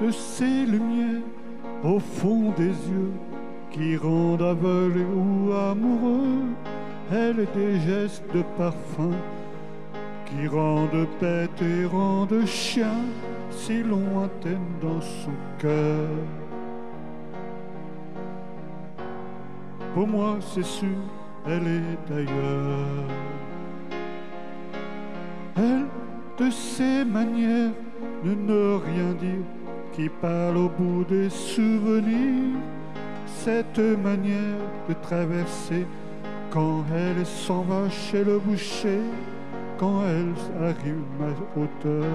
de ces lumières au fond des yeux qui rendent aveugle ou amoureux. Elle est des gestes de parfum qui rendent bête et rendent chien, si lointaine dans son cœur. Pour moi, c'est sûr, elle est ailleurs. Elle, de ses manières, ne rien dire, qui parle au bout des souvenirs. Cette manière de traverser quand elle s'en va chez le boucher, quand elle arrive à hauteur.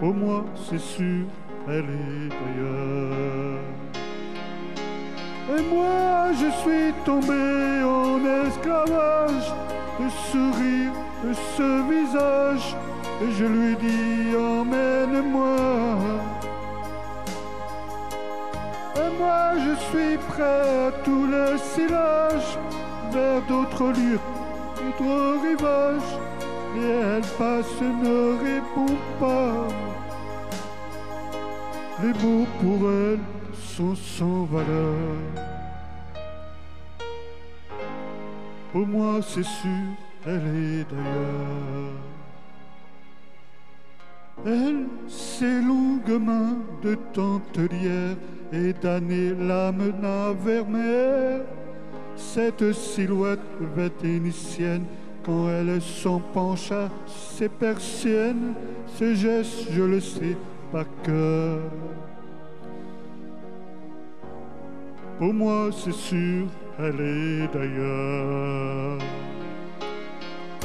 Pour moi, c'est sûr, elle est ailleurs. Et moi, je suis tombé en esclavage de sourire de ce visage, et je lui dis emmène-moi. Et moi, je suis prêt à tous les sillages, vers d'autres lieux, d'autres rivages, et elle passe, ne répond pas. Les mots pour elle sont sans valeur. Pour moi, c'est sûr, elle est d'ailleurs. Elle, ses longues mains de tentelière et d'années l'amena vers mer. Cette silhouette vénitienne, quand elle s'en penche à ses persiennes, ce geste, je le sais par cœur. Pour moi, c'est sûr, elle est d'ailleurs.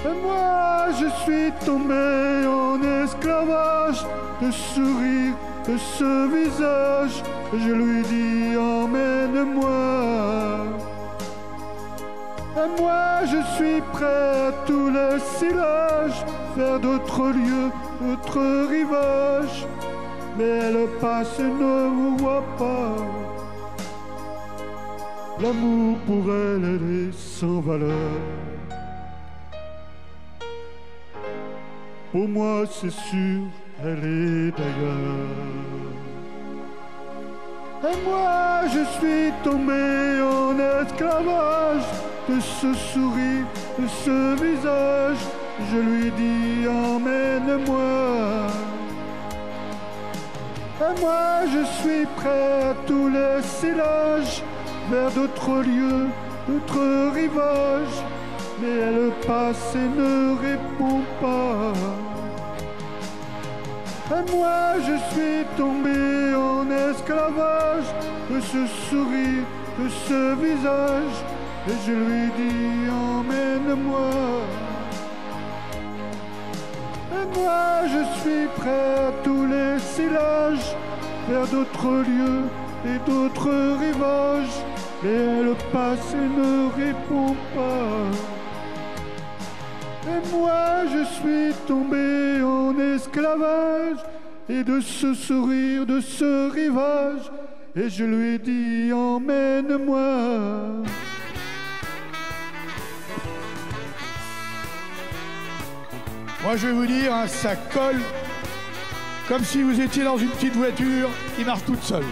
Et moi, je suis tombé en esclavage de sourire de ce visage. Je lui dis emmène-moi. Et moi, je suis prêt à tous les sillages, vers d'autres lieux, d'autres rivages. Mais elle passe et ne vous voit pas. L'amour pour elle, elle est sans valeur. Pour moi, c'est sûr, elle est d'ailleurs. Et moi, je suis tombé en esclavage de ce sourire, de ce visage. Je lui dis emmène-moi. Et moi, je suis prêt à tous les sillages, vers d'autres lieux, d'autres rivages. Mais elle passe et ne répond pas. Et moi, je suis tombé en esclavage de ce sourire, de ce visage. Et je lui dis emmène-moi. Et moi, je suis prêt à tous les sillages, vers d'autres lieux et d'autres rivages. Et elle passe et ne répond pas. Et moi, je suis tombé en esclavage, et de ce sourire, de ce rivage, et je lui ai dit emmène-moi. Moi, je vais vous dire, hein, ça colle comme si vous étiez dans une petite voiture qui marche toute seule.